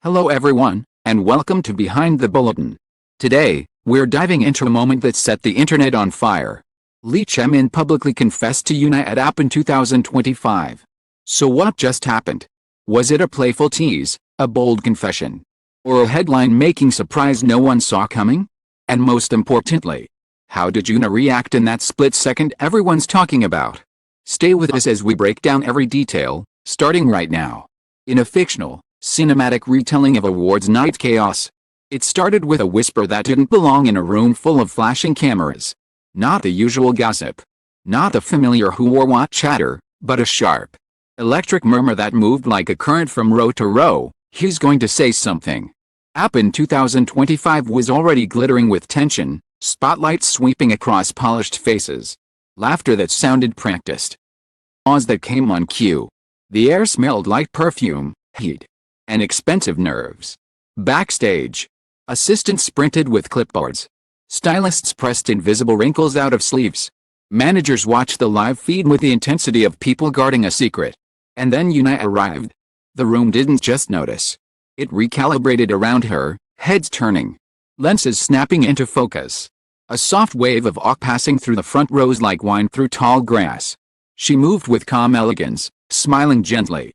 Hello everyone, and welcome to Behind the Bulletin. Today, we're diving into a moment that set the internet on fire. Chae-min publicly confessed to Yuna at APAN 2025. So what just happened? Was it a playful tease, a bold confession, or a headline-making surprise no one saw coming? And most importantly, how did Yuna react in that split second everyone's talking about? Stay with us as we break down every detail, starting right now. In a fictional, cinematic retelling of awards night chaos, it started with a whisper that didn't belong in a room full of flashing cameras. Not the usual gossip. Not the familiar who or what chatter, but a sharp, electric murmur that moved like a current from row to row. He's going to say something. APAN 2025 was already glittering with tension, spotlights sweeping across polished faces. Laughter that sounded practiced. Pause that came on cue. The air smelled like perfume, heat, and expensive nerves. Backstage, assistants sprinted with clipboards. Stylists pressed invisible wrinkles out of sleeves. Managers watched the live feed with the intensity of people guarding a secret. And then Yuna arrived. The room didn't just notice. It recalibrated around her, heads turning, lenses snapping into focus. A soft wave of awe passing through the front rows like wine through tall grass. She moved with calm elegance, smiling gently.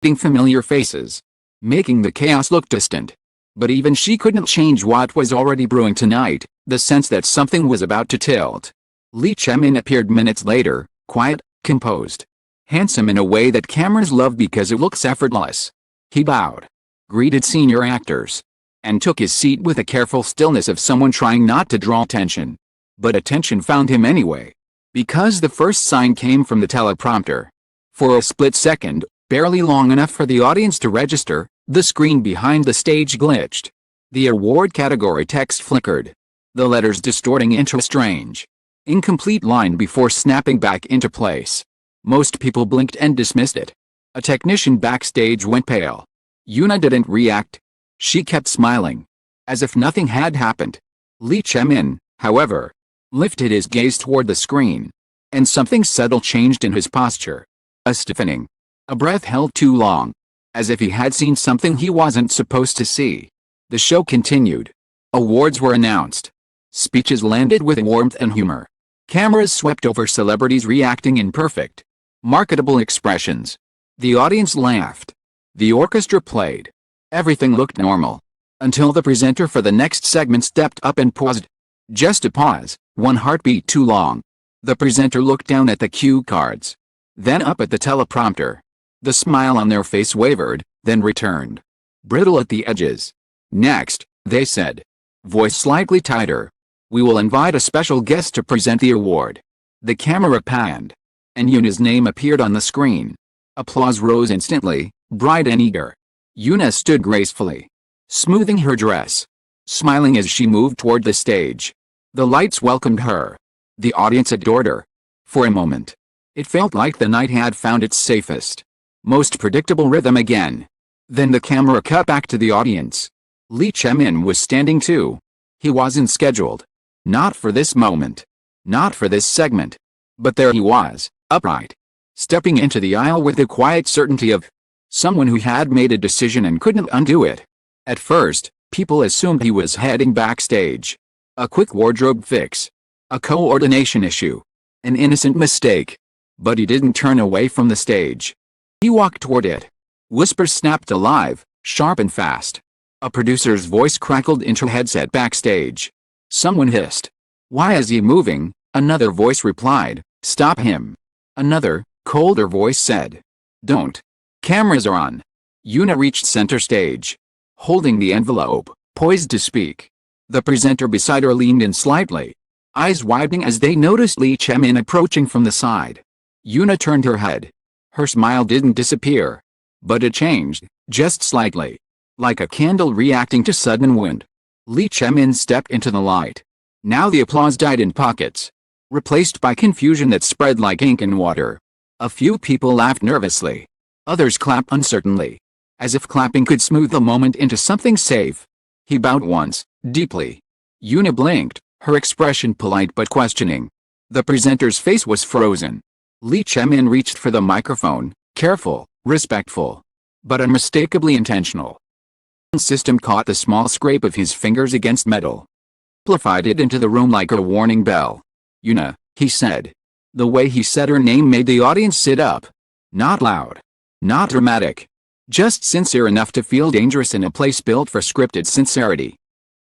Seeing familiar faces, making the chaos look distant. But even she couldn't change what was already brewing tonight, the sense that something was about to tilt. Chae-min appeared minutes later, quiet, composed, handsome in a way that cameras love because it looks effortless. He bowed, greeted senior actors, and took his seat with a careful stillness of someone trying not to draw attention. But attention found him anyway. Because the first sign came from the teleprompter. For a split second, barely long enough for the audience to register, the screen behind the stage glitched. The award category text flickered. The letters distorting into a strange, incomplete line before snapping back into place. Most people blinked and dismissed it. A technician backstage went pale. Yuna didn't react. She kept smiling, as if nothing had happened. Chae-min, however, lifted his gaze toward the screen, and something subtle changed in his posture. A stiffening. A breath held too long, as if he had seen something he wasn't supposed to see. The show continued. Awards were announced. Speeches landed with warmth and humor. Cameras swept over celebrities reacting in perfect, marketable expressions. The audience laughed. The orchestra played. Everything looked normal. Until the presenter for the next segment stepped up and paused. Just a pause, one heartbeat too long. The presenter looked down at the cue cards, then up at the teleprompter. The smile on their face wavered, then returned. Brittle at the edges. Next, they said, voice slightly tighter, we will invite a special guest to present the award. The camera panned, and Yuna's name appeared on the screen. Applause rose instantly, bright and eager. Yuna stood gracefully, smoothing her dress, smiling as she moved toward the stage. The lights welcomed her. The audience adored her. For a moment, it felt like the night had found its safest, most predictable rhythm again. Then the camera cut back to the audience. Chae-min was standing too. He wasn't scheduled. Not for this moment. Not for this segment. But there he was, upright, stepping into the aisle with the quiet certainty of someone who had made a decision and couldn't undo it. At first, people assumed he was heading backstage. A quick wardrobe fix. A coordination issue. An innocent mistake. But he didn't turn away from the stage. He walked toward it. Whispers snapped alive, sharp and fast. A producer's voice crackled into a headset backstage. Someone hissed, "Why is he moving?" Another voice replied, "Stop him." Another, colder voice said, "Don't. Cameras are on." Yuna reached center stage, holding the envelope, poised to speak. The presenter beside her leaned in slightly, eyes widening as they noticed Chae-min approaching from the side. Yuna turned her head. Her smile didn't disappear, but it changed, just slightly, like a candle reacting to sudden wind. Chae-min stepped into the light. Now the applause died in pockets, replaced by confusion that spread like ink in water. A few people laughed nervously. Others clapped uncertainly, as if clapping could smooth the moment into something safe. He bowed once, deeply. Yuna blinked, her expression polite but questioning. The presenter's face was frozen. Chae-min reached for the microphone, careful, respectful, but unmistakably intentional. System caught the small scrape of his fingers against metal. Amplified it into the room like a warning bell. Yuna, he said. The way he said her name made the audience sit up. Not loud. Not dramatic. Just sincere enough to feel dangerous in a place built for scripted sincerity.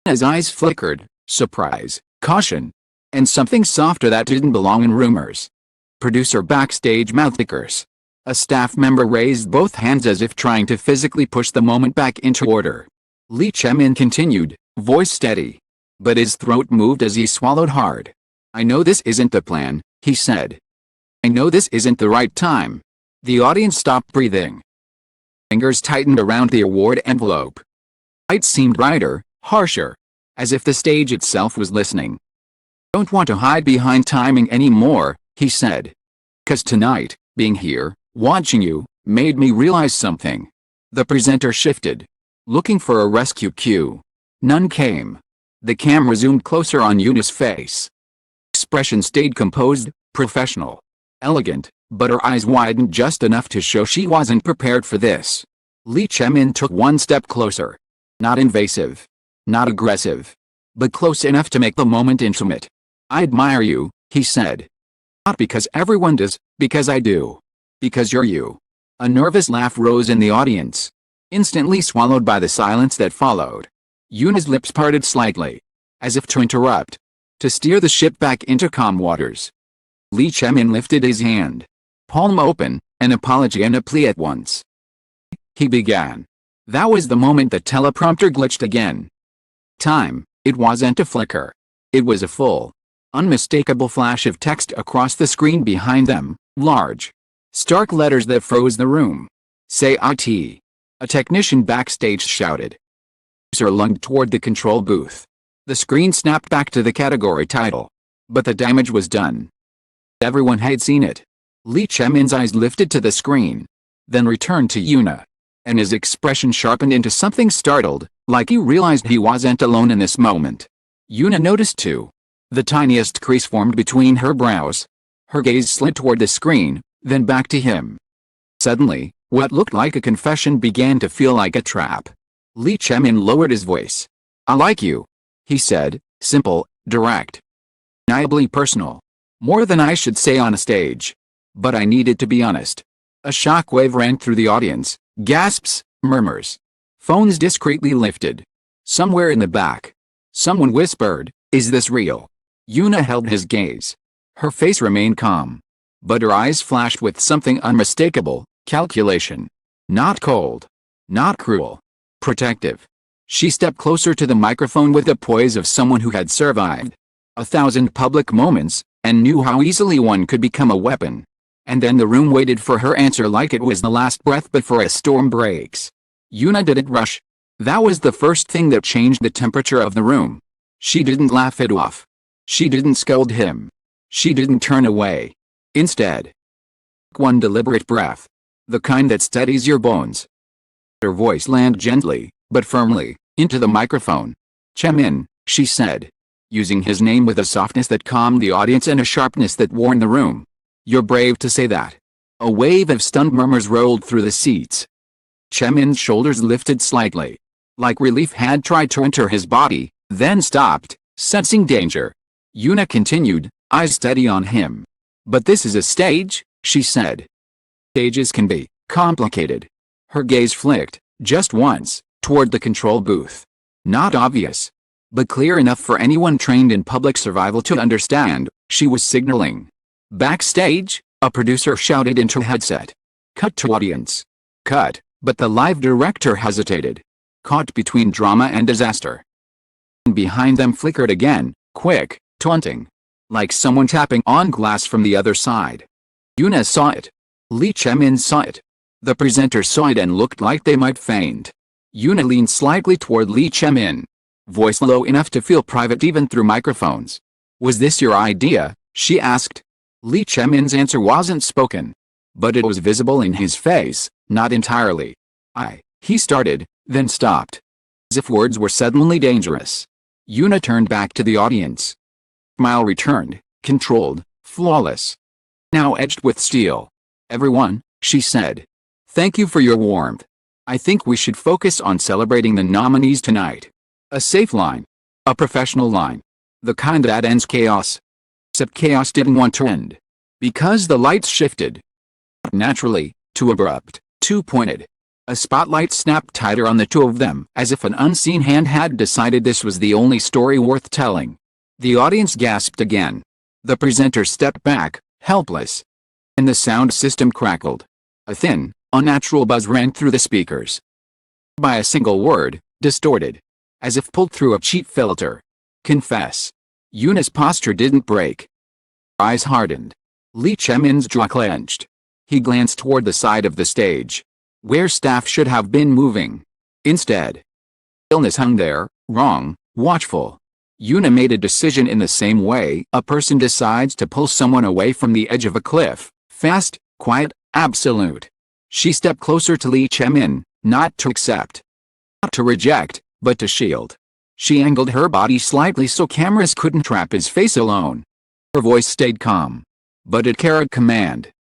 His eyes flickered, surprise, caution, and something softer that didn't belong in rumors. Producer Backstage mouthed a curse. A staff member raised both hands as if trying to physically push the moment back into order. Chae-min continued, voice steady. But his throat moved as he swallowed hard. I know this isn't the plan, he said. I know this isn't the right time. The audience stopped breathing. Fingers tightened around the award envelope. Light seemed brighter, harsher, as if the stage itself was listening. Don't want to hide behind timing anymore, he said. 'Cause tonight, being here, watching you, made me realize something. The presenter shifted, looking for a rescue cue. None came. The camera zoomed closer on Yuna's face. Expression stayed composed, professional, elegant, but her eyes widened just enough to show she wasn't prepared for this. Chae-min took one step closer. Not invasive. Not aggressive. But close enough to make the moment intimate. I admire you, he said. Not because everyone does, because I do. Because you're you. A nervous laugh rose in the audience, instantly swallowed by the silence that followed. Yuna's lips parted slightly, as if to interrupt, to steer the ship back into calm waters. Chae-min lifted his hand, palm open, an apology and a plea at once. He began. That was the moment the teleprompter glitched again. Time, it wasn't a flicker. It was a full, unmistakable flash of text across the screen behind them, large, stark letters that froze the room. Say IT. A technician backstage shouted. Sir lunged toward the control booth. The screen snapped back to the category title. But the damage was done. Everyone had seen it. Chae-min's eyes lifted to the screen, then returned to Yuna, and his expression sharpened into something startled, like he realized he wasn't alone in this moment. Yuna noticed too. The tiniest crease formed between her brows. Her gaze slid toward the screen, then back to him. Suddenly, what looked like a confession began to feel like a trap. Chae-min lowered his voice. I like you, he said, simple, direct, undeniably personal. More than I should say on a stage. But I needed to be honest. A shockwave ran through the audience, gasps, murmurs. Phones discreetly lifted. Somewhere in the back, someone whispered, is this real? Yuna held his gaze. Her face remained calm, but her eyes flashed with something unmistakable, calculation. Not cold. Not cruel. Protective. She stepped closer to the microphone with the poise of someone who had survived 1,000 public moments, and knew how easily one could become a weapon. And then the room waited for her answer like it was the last breath before a storm breaks. Yuna didn't rush. That was the first thing that changed the temperature of the room. She didn't laugh it off. She didn't scold him. She didn't turn away. Instead, one deliberate breath. The kind that steadies your bones. Her voice landed gently, but firmly, into the microphone. Chae-min, she said, using his name with a softness that calmed the audience and a sharpness that warned the room. You're brave to say that. A wave of stunned murmurs rolled through the seats. Chae-min's shoulders lifted slightly, like relief had tried to enter his body, then stopped, sensing danger. Yuna continued, eyes steady on him. But this is a stage, she said. Stages can be complicated. Her gaze flicked, just once, toward the control booth. Not obvious, but clear enough for anyone trained in public survival to understand. She was signaling. Backstage, a producer shouted into a headset. Cut to audience. Cut, but the live director hesitated. Caught between drama and disaster. Behind them flickered again, quick, taunting. Like someone tapping on glass from the other side. Yuna saw it. Chae-min saw it. The presenter saw it and looked like they might faint. Yuna leaned slightly toward Chae-min. Voice low enough to feel private even through microphones. Was this your idea? She asked. Chae-min's answer wasn't spoken, but it was visible in his face, not entirely. He started, then stopped. As if words were suddenly dangerous. Yuna turned back to the audience. Smile returned, controlled, flawless. Now edged with steel. Everyone, she said. Thank you for your warmth. I think we should focus on celebrating the nominees tonight. A safe line. A professional line. The kind that ends chaos. Except chaos didn't want to end. Because the lights shifted. Naturally, too abrupt, too pointed. A spotlight snapped tighter on the two of them, as if an unseen hand had decided this was the only story worth telling. The audience gasped again. The presenter stepped back, helpless. And the sound system crackled. A thin, unnatural buzz ran through the speakers. By a single word, distorted. As if pulled through a cheap filter. Confess. Yuna's posture didn't break. Her eyes hardened. Lee Chae-min's jaw clenched. He glanced toward the side of the stage, where staff should have been moving. Instead, illness hung there, wrong, watchful. Yoona made a decision in the same way a person decides to pull someone away from the edge of a cliff. Fast, quiet, absolute. She stepped closer to Lee Chae-min, not to accept. Not to reject, but to shield. She angled her body slightly so cameras couldn't trap his face alone. Her voice stayed calm, but it carried command.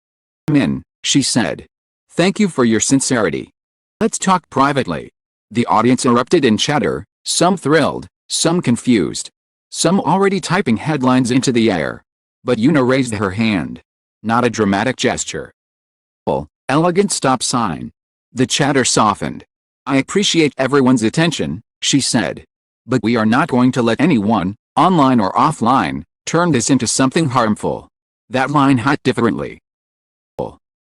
"Min," she said. "Thank you for your sincerity. Let's talk privately." The audience erupted in chatter, some thrilled, some confused, some already typing headlines into the air. But Yoona raised her hand. Not a dramatic gesture. Elegant stop sign. The chatter softened. "I appreciate everyone's attention," she said. "But we are not going to let anyone, online or offline, turn this into something harmful." That line hit differently.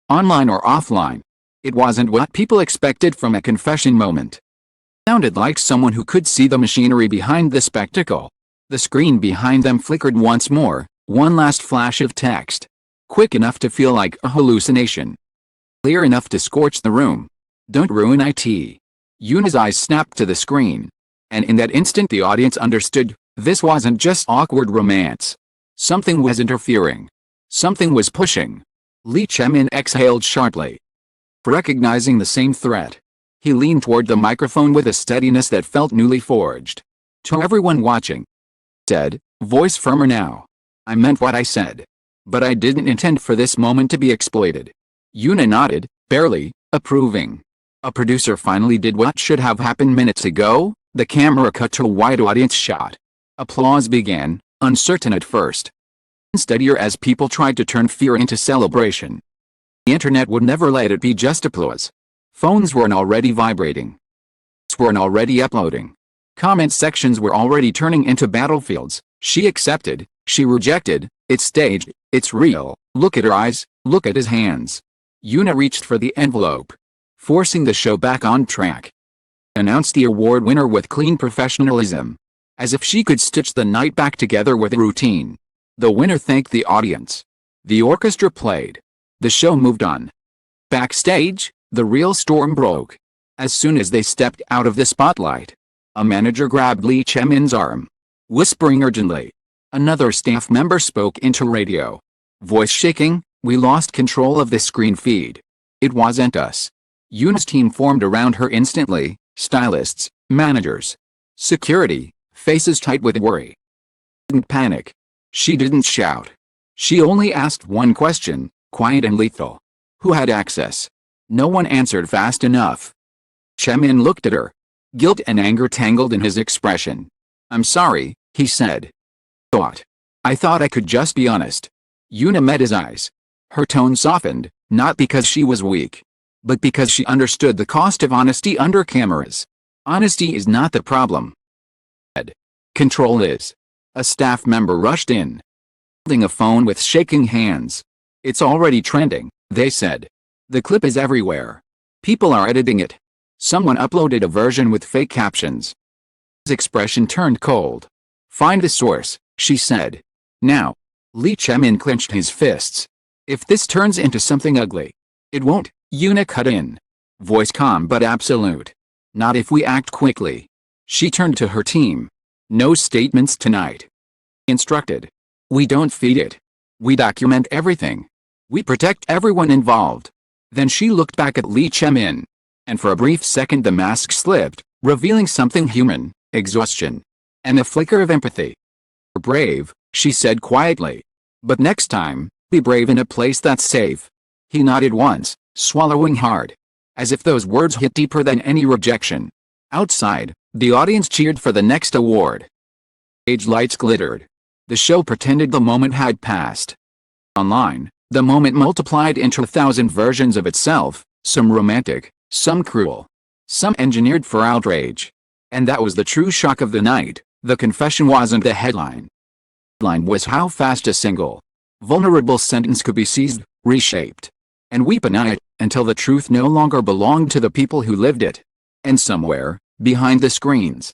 Online or offline. It wasn't what people expected from a confession moment. It sounded like someone who could see the machinery behind the spectacle. The screen behind them flickered once more, one last flash of text. Quick enough to feel like a hallucination. Clear enough to scorch the room. "Don't ruin it." Yuna's eyes snapped to the screen. And in that instant the audience understood, this wasn't just awkward romance. Something was interfering. Something was pushing. Lee Chae-min exhaled sharply. Recognizing the same threat, he leaned toward the microphone with a steadiness that felt newly forged. "To everyone watching," said, voice firmer now, "I meant what I said. But I didn't intend for this moment to be exploited." Yoona nodded, barely, approving. A producer finally did what should have happened minutes ago. The camera cut to a wide audience shot. Applause began, uncertain at first. Steadier as people tried to turn fear into celebration. The internet would never let it be just applause. Phones weren't already vibrating. Weren't already uploading. Comment sections were already turning into battlefields. She accepted, she rejected, it's staged, it's real. Look at her eyes, look at his hands. Yoona reached for the envelope, forcing the show back on track. Announced the award winner with clean professionalism, as if she could stitch the night back together with routine. The winner thanked the audience. The orchestra played. The show moved on. Backstage, the real storm broke. As soon as they stepped out of the spotlight, a manager grabbed Lee Chae-min's arm, whispering urgently. Another staff member spoke into radio, voice shaking, "We lost control of the screen feed. It wasn't us." Yuna's team formed around her instantly, stylists, managers, security, faces tight with worry. She didn't panic. She didn't shout. She only asked one question, quiet and lethal. Who had access? No one answered fast enough. Chae-min looked at her. Guilt and anger tangled in his expression. "I'm sorry," he said. I thought I could just be honest." Yoona met his eyes. Her tone softened, not because she was weak, but because she understood the cost of honesty under cameras. Honesty is not the problem. Control is. A staff member rushed in, holding a phone with shaking hands. "It's already trending," they said. "The clip is everywhere. People are editing it." Someone uploaded a version with fake captions. His expression turned cold. "Find the source," she said. "Now." Lee Chae-min clenched his fists. "If this turns into something ugly." "It won't," Yoona cut in. Voice calm but absolute. "Not if we act quickly." She turned to her team. "No statements tonight," instructed. "We don't feed it. We document everything. We protect everyone involved." Then she looked back at Lee Chae-min. And for a brief second the mask slipped, revealing something human, exhaustion, and a flicker of empathy. "You're brave," she said quietly. "But next time, be brave in a place that's safe." He nodded once, swallowing hard. as if those words hit deeper than any rejection. Outside, the audience cheered for the next award. Stage lights glittered. The show pretended the moment had passed. Online, the moment multiplied into 1,000 versions of itself, some romantic, some cruel, some engineered for outrage. And that was the true shock of the night. The confession wasn't the headline. The headline was how fast a single, vulnerable sentence could be seized, reshaped, and weaponized until the truth no longer belonged to the people who lived it. And somewhere, behind the screens,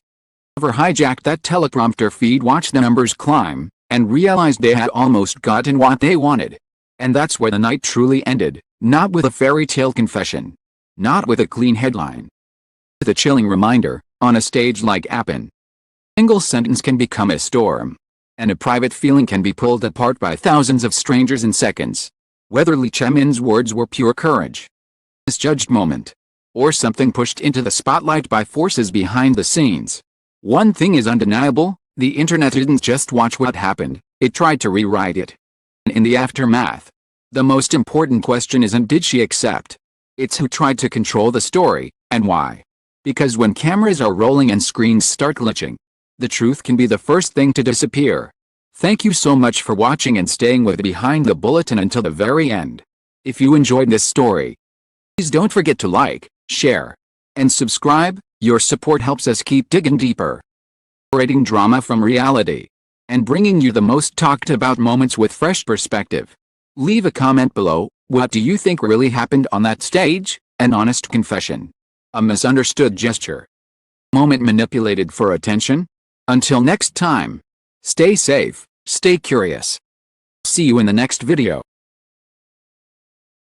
whoever hijacked that teleprompter feed watched the numbers climb, and realized they had almost gotten what they wanted. And that's where the night truly ended, not with a fairy tale confession, not with a clean headline, with a chilling reminder, on a stage like APAN. A single sentence can become a storm, and a private feeling can be pulled apart by thousands of strangers in seconds. Whether Chae-min's words were pure courage, a misjudged moment, or something pushed into the spotlight by forces behind the scenes, one thing is undeniable: the internet didn't just watch what happened, it tried to rewrite it. In the aftermath, the most important question isn't did she accept, it's who tried to control the story, and why. Because when cameras are rolling and screens start glitching, the truth can be the first thing to disappear. Thank you so much for watching and staying with Behind the Bulletin until the very end. If you enjoyed this story, please don't forget to like, share, and subscribe. Your support helps us keep digging deeper, separating drama from reality, and bringing you the most talked about moments with fresh perspective. Leave a comment below. What do you think really happened on that stage? An honest confession, a misunderstood gesture, a moment manipulated for attention? Until next time, stay safe, stay curious. See you in the next video.